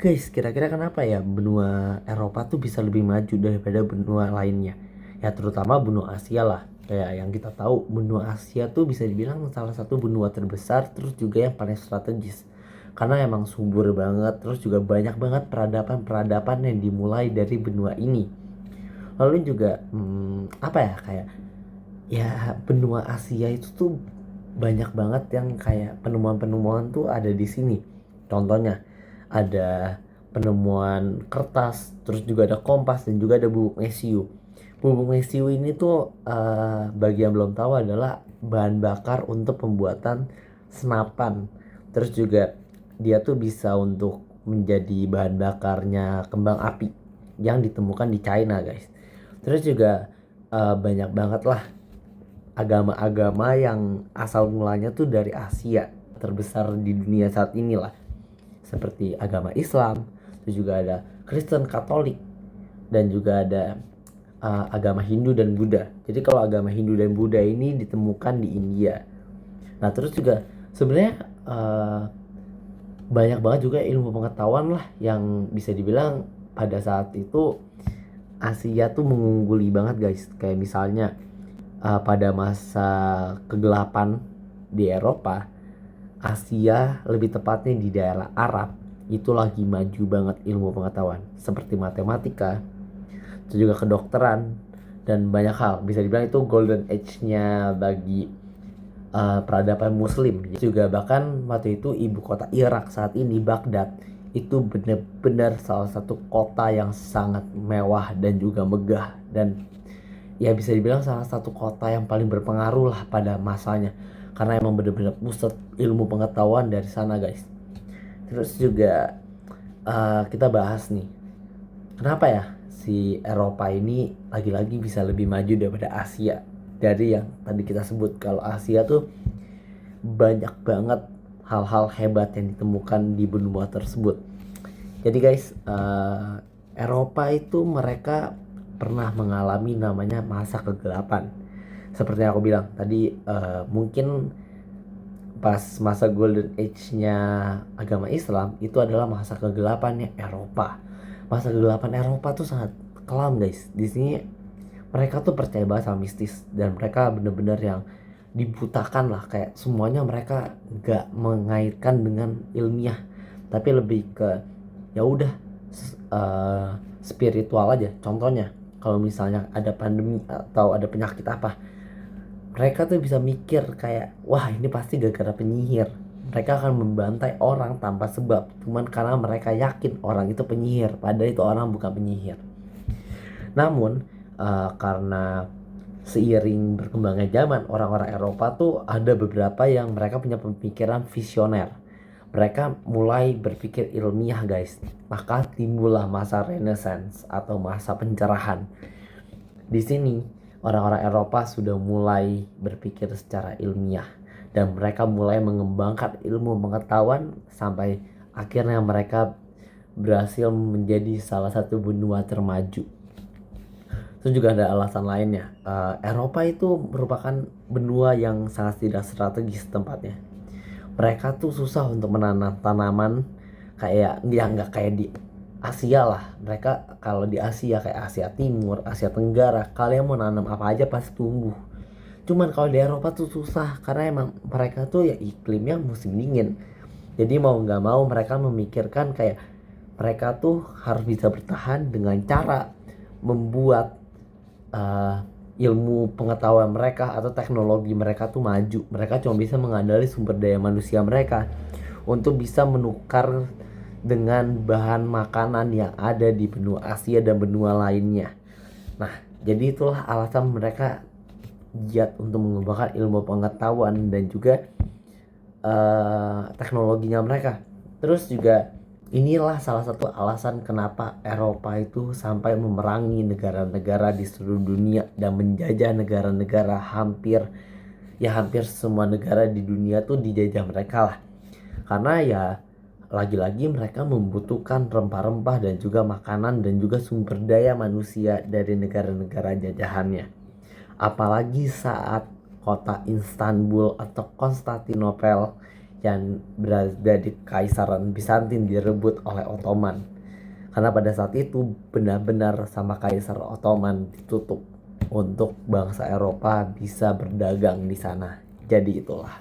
Guys, kira-kira kenapa ya benua Eropa tuh bisa lebih maju daripada benua lainnya? Ya terutama benua Asia lah. Kayak yang kita tahu, benua Asia tuh bisa dibilang salah satu benua terbesar, terus juga yang paling strategis. Karena emang subur banget, terus juga banyak banget peradaban-peradaban yang dimulai dari benua ini. Lalu juga apa ya, kayak ya benua Asia itu tuh banyak banget yang kayak penemuan-penemuan tuh ada di sini. Contohnya ada penemuan kertas, terus juga ada kompas dan juga ada bubuk mesiu. Bubuk mesiu ini tuh bagi yang belum tahu adalah bahan bakar untuk pembuatan senapan. Terus juga dia tuh bisa untuk menjadi bahan bakarnya kembang api yang ditemukan di China, guys. Terus juga banyak banget lah agama-agama yang asal mulanya tuh dari Asia terbesar di dunia saat inilah, seperti agama Islam, terus juga ada Kristen, Katolik, dan juga ada agama Hindu dan Buddha. Jadi kalau agama Hindu dan Buddha ini ditemukan di India. Nah terus juga sebenarnya banyak banget juga ilmu pengetahuan lah yang bisa dibilang pada saat itu Asia tuh mengungguli banget, guys. Kayak misalnya pada masa kegelapan di Eropa, Asia lebih tepatnya di daerah Arab itu lagi maju banget ilmu pengetahuan seperti matematika, itu juga kedokteran dan banyak hal. Bisa dibilang itu golden age-nya bagi peradaban Muslim. Juga bahkan waktu itu ibu kota Irak saat ini, Baghdad, itu benar-benar salah satu kota yang sangat mewah dan juga megah, dan ya bisa dibilang salah satu kota yang paling berpengaruh lah pada masanya, karena emang bener-bener pusat ilmu pengetahuan dari sana, guys. Terus juga kita bahas nih, kenapa ya si Eropa ini lagi-lagi bisa lebih maju daripada Asia. Dari yang tadi kita sebut, kalau Asia tuh banyak banget hal-hal hebat yang ditemukan di benua tersebut. Jadi guys, Eropa itu mereka pernah mengalami namanya masa kegelapan. Seperti yang aku bilang tadi, mungkin pas masa golden age-nya agama Islam itu adalah masa kegelapannya Eropa. Masa kegelapan Eropa tuh sangat kelam, guys. Di sini mereka tuh percaya banget sama mistis, dan mereka bener-bener yang dibutakan lah, kayak semuanya mereka gak mengaitkan dengan ilmiah, tapi lebih ke ya udah spiritual aja. Contohnya kalau misalnya ada pandemi atau ada penyakit apa, mereka tuh bisa mikir kayak wah ini pasti gara-gara penyihir. Mereka akan membantai orang tanpa sebab cuman karena mereka yakin orang itu penyihir, padahal itu orang bukan penyihir. Namun karena seiring berkembangnya zaman, orang-orang Eropa tuh ada beberapa yang mereka punya pemikiran visioner. Mereka mulai berpikir ilmiah, guys. Maka timbullah masa Renaissance atau masa pencerahan. Di sini orang-orang Eropa sudah mulai berpikir secara ilmiah, dan mereka mulai mengembangkan ilmu pengetahuan sampai akhirnya mereka berhasil menjadi salah satu benua termaju. Itu juga ada alasan lainnya. Eropa itu merupakan benua yang sangat tidak strategis tempatnya. Mereka tuh susah untuk menanam tanaman kayak ya nggak kayak di Asia lah. Mereka kalau di Asia kayak Asia Timur, Asia Tenggara, kalian mau nanam apa aja pasti tumbuh. Cuman kalau di Eropa tuh susah karena emang mereka tuh ya iklimnya musim dingin. Jadi mau nggak mau mereka memikirkan kayak mereka tuh harus bisa bertahan dengan cara membuat uh, ilmu pengetahuan mereka atau teknologi mereka tuh maju. Mereka cuma bisa mengandalkan sumber daya manusia mereka untuk bisa menukar dengan bahan makanan yang ada di benua Asia dan benua lainnya. Nah, jadi itulah alasan mereka giat untuk mengembangkan ilmu pengetahuan dan juga teknologinya mereka. Terus juga inilah salah satu alasan kenapa Eropa itu sampai memerangi negara-negara di seluruh dunia dan menjajah negara-negara hampir semua negara di dunia tuh dijajah mereka lah. Karena ya lagi-lagi mereka membutuhkan rempah-rempah dan juga makanan dan juga sumber daya manusia dari negara-negara jajahannya. Apalagi saat kota Istanbul atau Konstantinopel yang berada di Kaisaran Bizantin direbut oleh Ottoman. Karena pada saat itu benar-benar sama Kaisar Ottoman ditutup untuk bangsa Eropa bisa berdagang di sana. Jadi itulah.